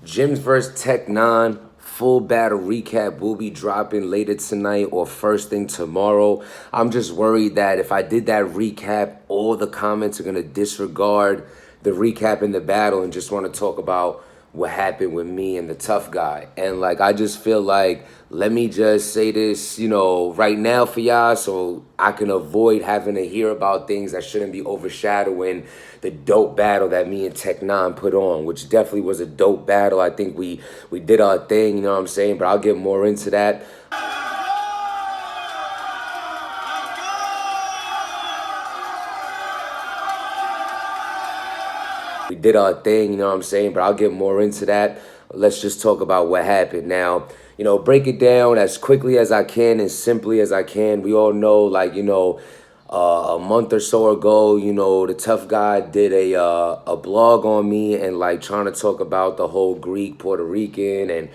Gyms vs Tech 9 full battle recap will be dropping later tonight or first thing tomorrow. I'm just worried that if I did that recap, all the comments are going to disregard the recap in the battle and just want to talk about what happened with me and the tough guy. And like, I just feel like, let me just say this, right now for y'all so I can avoid having to hear about things that shouldn't be overshadowing the dope battle that me and Tech 9 put on, which definitely was a dope battle. I think we did our thing, you know what I'm saying? But I'll get more into that. We did our thing, you know what I'm saying? But I'll get more into that. Let's just talk about what happened. Now, break it down as quickly as I can and simply as I can. We all know, a month or so ago, the tough guy did a blog on me and like trying to talk about the whole Greek, Puerto Rican, and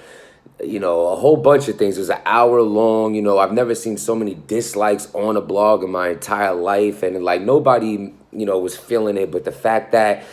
a whole bunch of things. It was an hour long. I've never seen so many dislikes on a blog in my entire life, and like nobody, was feeling it. But the fact that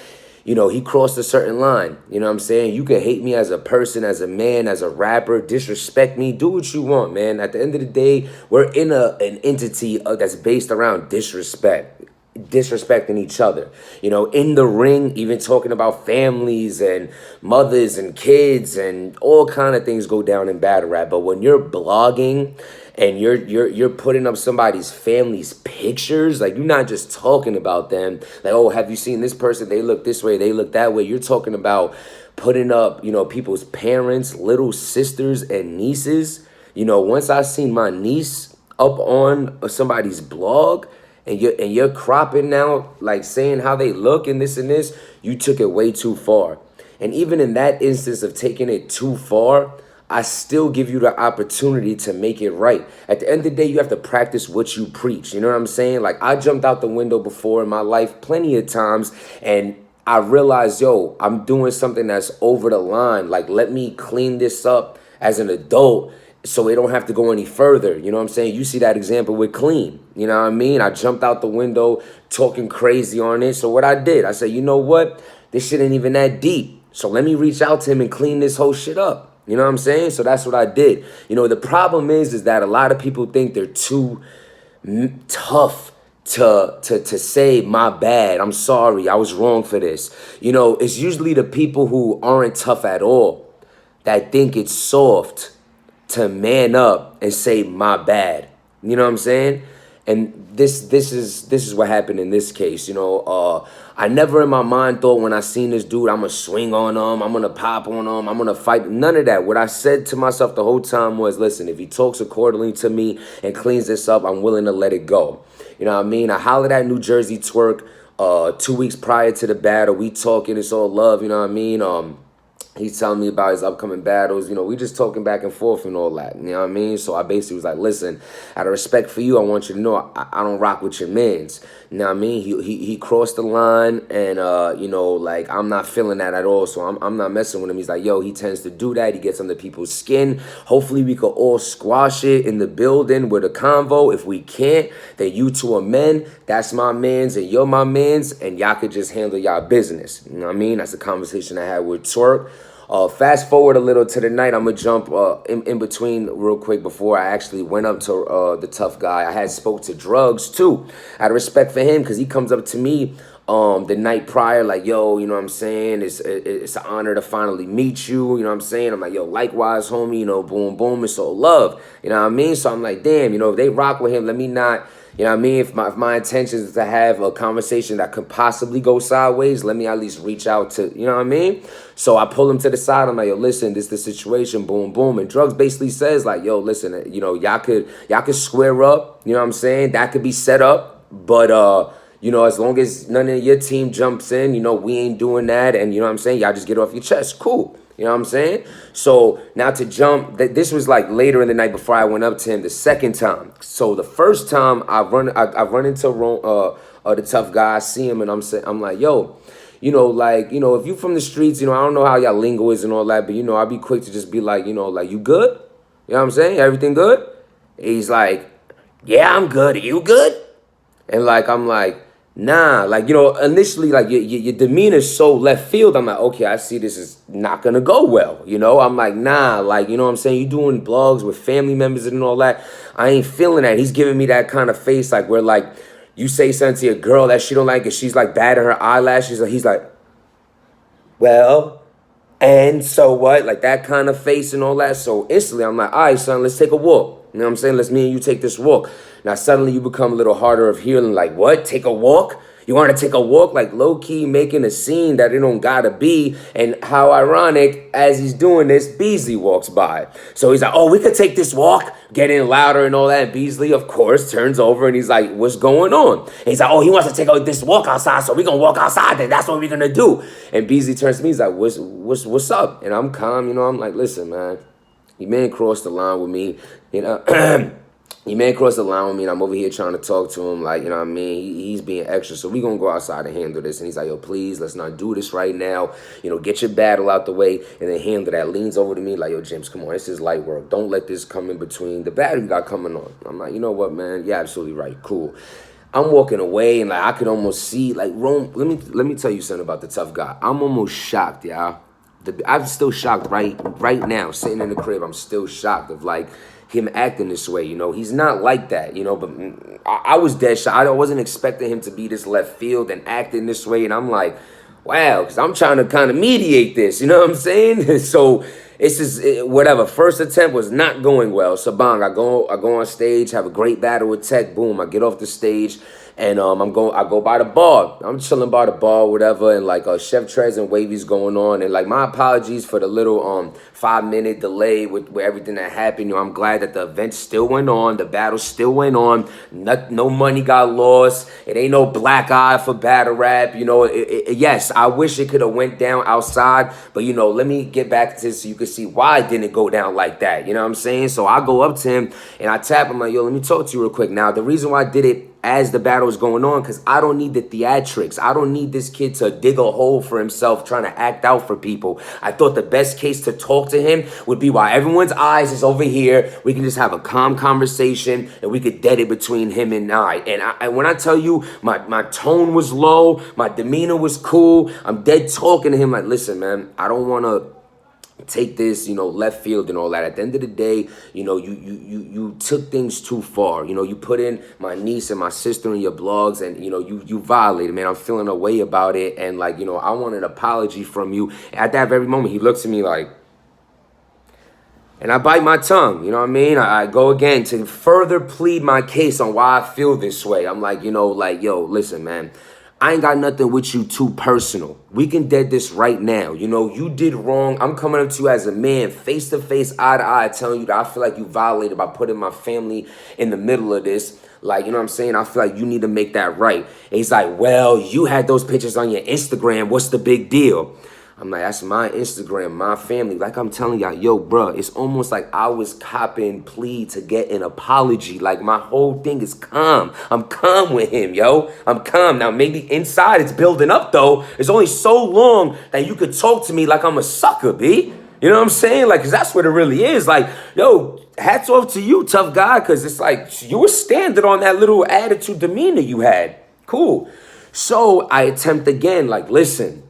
he crossed a certain line. You know what I'm saying? You can hate me as a person, as a man, as a rapper, disrespect me, do what you want, man. At the end of the day, we're in an entity that's based around disrespecting each other. In the ring, even talking about families and mothers and kids and all kind of things go down in battle rap. But when you're blogging and you're putting up somebody's family's pictures, like you're not just talking about them, like, oh, have you seen this person? They look this way, they look that way. You're talking about putting up, people's parents, little sisters and nieces. Once I seen my niece up on somebody's blog, and you're cropping now, like saying how they look and this, you took it way too far. And even in that instance of taking it too far, I still give you the opportunity to make it right. At the end of the day, you have to practice what you preach. You know what I'm saying? Like, I jumped out the window before in my life plenty of times, and I realized, yo, I'm doing something that's over the line. Like, let me clean this up as an adult so it don't have to go any further. You know what I'm saying? You see that example with Clean. You know what I mean? I jumped out the window talking crazy on it. So what I did, I said, you know what? This shit ain't even that deep. So let me reach out to him and clean this whole shit up. You know what I'm saying? So that's what I did. The problem is that a lot of people think they're too tough to say, my bad, I'm sorry, I was wrong for this. It's usually the people who aren't tough at all that think it's soft to man up and say, my bad. You know what I'm saying? And this is what happened in this case. I never in my mind thought when I seen this dude, I'm gonna swing on him, I'm gonna pop on him, I'm gonna fight. None of that. What I said to myself the whole time was, listen, if he talks accordingly to me and cleans this up, I'm willing to let it go. You know what I mean? I hollered at New Jersey Twerk 2 weeks prior to the battle. We talking, it's all love, you know what I mean? He's telling me about his upcoming battles. We just talking back and forth and all that. You know what I mean? So I basically was like, listen, out of respect for you, I want you to know I don't rock with your mans. You know what I mean? He crossed the line and, like, I'm not feeling that at all. So I'm not messing with him. He's like, yo, he tends to do that. He gets under people's skin. Hopefully we could all squash it in the building with a convo. If we can't, then you two are men. That's my mans and you're my mans. And y'all could just handle y'all business. You know what I mean? That's a conversation I had with Twerk. Fast forward a little to the night. I'm going to jump in between real quick before I actually went up to the tough guy. I had spoke to Drugs, too, out of respect for him, because he comes up to me the night prior like, yo, you know what I'm saying? It's an honor to finally meet you. You know what I'm saying? I'm like, yo, likewise, homie, boom, boom. It's all love. You know what I mean? So I'm like, damn, if they rock with him, let me not... You know what I mean? If my intention is to have a conversation that could possibly go sideways, let me at least reach out to, you know what I mean? So I pull him to the side. I'm like, yo, listen, this is the situation, boom, boom. And Drugs basically says like, yo, listen, y'all could square up, you know what I'm saying? That could be set up, but, as long as none of your team jumps in, we ain't doing that. And you know what I'm saying? Y'all just get off your chest. Cool. You know what I'm saying? So now to jump, this was like later in the night before I went up to him the second time. So the first time I run into the tough guy, I see him and I'm like, yo, if you from the streets, I don't know how y'all lingo is and all that, but I'll be quick to just be like, like, you good? You know what I'm saying? Everything good? And he's like, yeah, I'm good. Are you good? And like, I'm like, Nah, like, initially, like, your demeanor's so left field. I'm like, okay, I see this is not gonna go well. I'm like, nah, like, you know what I'm saying? You doing blogs with family members and all that. I ain't feeling that. He's giving me that kind of face, like, where, like, you say something to a girl that she don't like, and she's, like, batting her eyelashes, and he's like, well, and so what? Like, that kind of face and all that. So instantly, I'm like, all right, son, let's take a walk. You know what I'm saying? Let's me and you take this walk. Now, suddenly you become a little harder of hearing, like, what? Take a walk? You want to take a walk? Like, low-key making a scene that it don't gotta be. And how ironic, as he's doing this, Beasley walks by. So he's like, oh, we could take this walk? Getting louder and all that. And Beasley, of course, turns over and he's like, what's going on? And he's like, oh, he wants to take this walk outside, so we're going to walk outside, then that's what we're going to do. And Beasley turns to me, he's like, what's up? And I'm calm, I'm like, listen, man, you man crossed the line with me, Your man crossed the line with me, and I'm over here trying to talk to him, like, you know what I mean? He's being extra, so we gonna go outside and handle this. And he's like, yo, please, let's not do this right now. Get your battle out the way, and then handle that. Leans over to me like, yo, James, come on, this is light work. Don't let this come in between the battle you got coming on. I'm like, you know what, man? You're absolutely right. Cool. I'm walking away, and, like, I could almost see, like, Rome, let me tell you something about the tough guy. I'm almost shocked, y'all. I'm still shocked right now, sitting in the crib. I'm still shocked of, like, him acting this way, He's not like that, but I was dead shocked. I wasn't expecting him to be this left field and acting this way, and I'm like, wow, because I'm trying to kind of mediate this, you know what I'm saying? So it's just, whatever. First attempt was not going well. So, bang, I go on stage, have a great battle with Tech. Boom, I get off the stage. And I go by the bar. I'm chilling by the bar, whatever, and like Chef Trez and Wavy's going on. And like, my apologies for the little 5-minute delay with everything that happened. I'm glad that the event still went on, the battle still went on. No money got lost. It ain't no black eye for battle rap. Yes, I wish it could have went down outside, but let me get back to this so you can see why it didn't go down like that. You know what I'm saying? So I go up to him and I tap him like, yo, let me talk to you real quick. Now, the reason why I did it as the battle is going on, because I don't need the theatrics. I don't need this kid to dig a hole for himself trying to act out for people. I thought the best case to talk to him would be while everyone's eyes is over here. We can just have a calm conversation and we could dead it between him and I. And when I tell you my tone was low, my demeanor was cool, I'm dead talking to him like, listen, man, I don't want to take this, left field and all that. At the end of the day, you took things too far. You put in my niece and my sister in your blogs, and you violated, man. I'm feeling a way about it, and like, I want an apology from you. At that very moment, he looks at me like, and I bite my tongue, you know what I mean? I go again to further plead my case on why I feel this way. I'm like, yo, listen, man, I ain't got nothing with you too personal. We can dead this right now. You did wrong. I'm coming up to you as a man, face to face, eye to eye, telling you that I feel like you violated by putting my family in the middle of this. Like, you know what I'm saying? I feel like you need to make that right. And he's like, well, you had those pictures on your Instagram. What's the big deal? I'm like, that's my Instagram, my family. Like I'm telling y'all, yo, bruh, it's almost like I was copping plea to get an apology. Like my whole thing is calm. I'm calm with him, yo. I'm calm. Now, maybe inside it's building up, though. It's only so long that you could talk to me like I'm a sucker, B. You know what I'm saying? Like, because that's what it really is. Like, yo, hats off to you, tough guy, because it's like you were standing on that little attitude demeanor you had. Cool. So I attempt again, like, listen.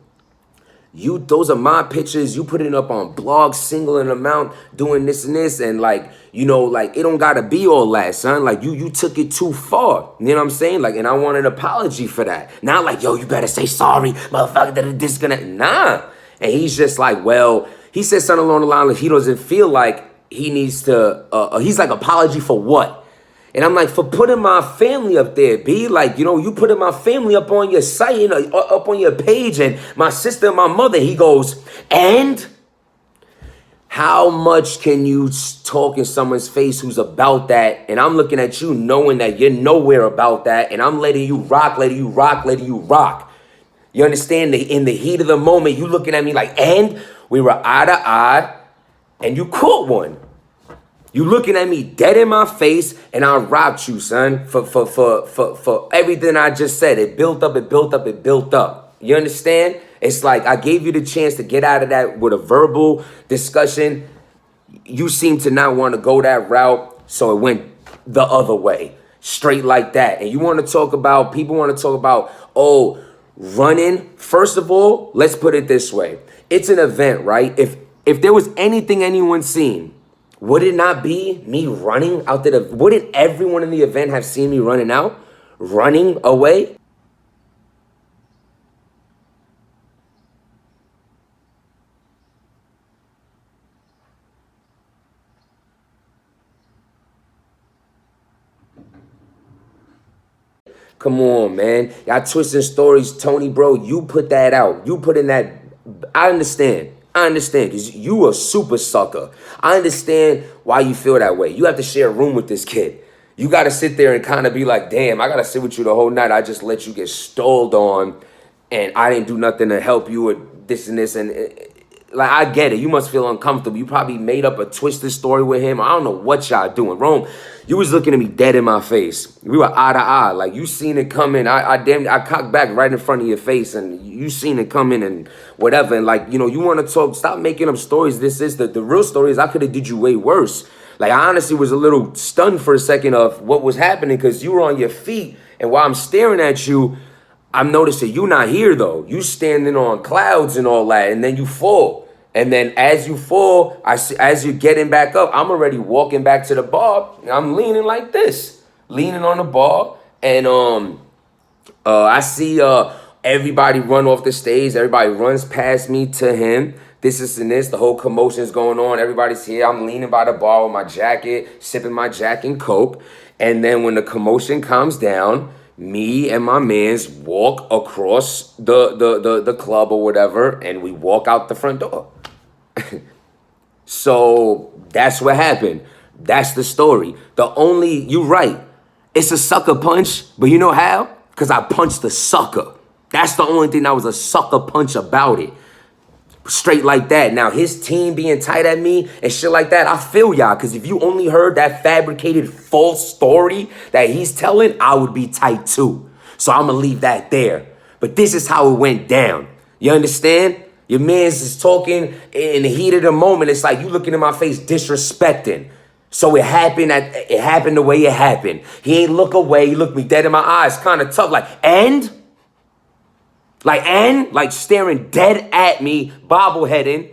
Those are my pictures. You put it up on blogs, singling them out, doing this and this, and like, like it don't gotta be all that, son. Like you took it too far. You know what I'm saying? Like, and I want an apology for that. Not like, yo, you better say sorry, motherfucker, that this gonna nah. And he's just like, well, he said something along the line of he doesn't feel like he needs to. He's like, apology for what? And I'm like, for putting my family up there, B. Like, you putting my family up on your site, up on your page, and my sister and my mother. He goes, and how much can you talk in someone's face who's about that? And I'm looking at you knowing that you're nowhere about that, and I'm letting you rock, letting you rock, letting you rock. You understand? In the heat of the moment, you looking at me like, and we were eye to eye, and you caught one. You looking at me dead in my face, and I rocked you, son, for everything I just said. It built up, it built up, it built up. You understand? It's like I gave you the chance to get out of that with a verbal discussion. You seem to not want to go that route, so it went the other way. straight like that. And you want to talk about, people want to talk about, oh, running. First of all, let's put it this way. It's an event, right? If there was anything anyone seen, would it not be me running out to the, wouldn't everyone in the event have seen me running out, running away? Come on, man. Y'all twisting stories, Tony, bro. You put that out. You put in that. I understand. I understand because you a super sucker. I understand why you feel that way. You have to share a room with this kid. You got to sit there and kind of be like, damn, I got to sit with you the whole night. I just let you get stalled on and I didn't do nothing to help you with this and this. And like, I get it. You must feel uncomfortable. You probably made up a twisted story with him. I don't know what y'all doing. Rome, you was looking at me dead in my face. We were eye to eye. Like, you seen it coming. I cocked back right in front of your face, and you seen it coming and whatever. And, like, you know, you want to talk. Stop making up stories. This is the real story is I could have did you way worse. Like, I honestly was a little stunned for a second of what was happening because you were on your feet. And while I'm staring at you, I'm noticing you not here, though. You standing on clouds and all that, and then you fall. And then as you fall, as you're getting back up, I'm already walking back to the bar. And I'm leaning like this, leaning on the bar. And I see everybody run off the stage. Everybody runs past me to him. This and this. The whole commotion's going on. Everybody's here. I'm leaning by the bar with my jacket, sipping my Jack and Coke. And then when the commotion calms down, me and my mans walk across the club or whatever, and we walk out the front door. So that's what happened. That's the story. You're right. It's a sucker punch, but you know how? Because I punched the sucker. That's the only thing that was a sucker punch about it. Straight like that. Now, his team being tight at me and shit like that, I feel y'all. Because if you only heard that fabricated false story that he's telling, I would be tight too. So I'm going to leave that there. But this is how it went down. You understand? Your man's is talking in the heat of the moment. It's like you looking in my face disrespecting. So it happened the way it happened. He ain't look away. He looked me dead in my eyes. Kind of tough. Like staring dead at me, bobbleheading.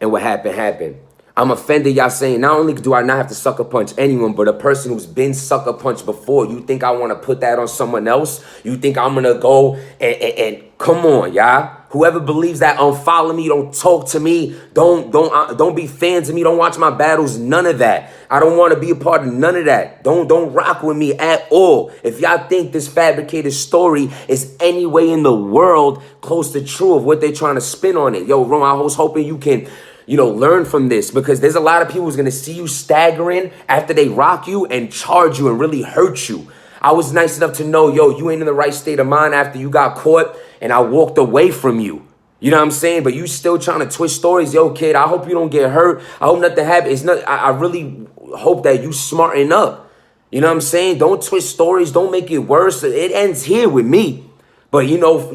And what happened. I'm offended y'all saying not only do I not have to sucker punch anyone, but a person who's been sucker punched before. You think I want to put that on someone else? You think I'm going to go and come on, y'all. Whoever believes that, unfollow me, don't talk to me, don't be fans of me, don't watch my battles, none of that. I don't want to be a part of none of that. Don't rock with me at all. If y'all think this fabricated story is any way in the world close to true of what they're trying to spin on it, yo, Ron, I was hoping you can, learn from this because there's a lot of people who's going to see you staggering after they rock you and charge you and really hurt you. I was nice enough to know, yo, you ain't in the right state of mind after you got caught and I walked away from you. You know what I'm saying? But you still trying to twist stories. Yo, kid, I hope you don't get hurt. I hope nothing happens. I really hope that you smarten up. You know what I'm saying? Don't twist stories. Don't make it worse. It ends here with me. But,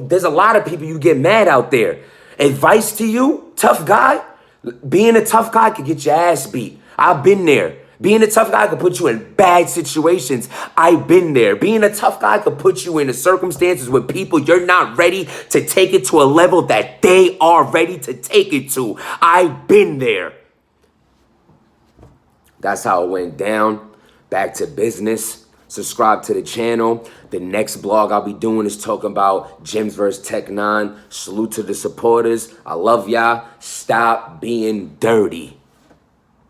there's a lot of people you get mad out there. Advice to you, tough guy. Being a tough guy could get your ass beat. I've been there. Being a tough guy could put you in bad situations. I've been there. Being a tough guy could put you into circumstances with people you're not ready to take it to a level that they are ready to take it to. I've been there. That's how it went down. Back to business. Subscribe to the channel. The next blog I'll be doing is talking about Gems vs. Tech 9. Salute to the supporters. I love y'all. Stop being dirty.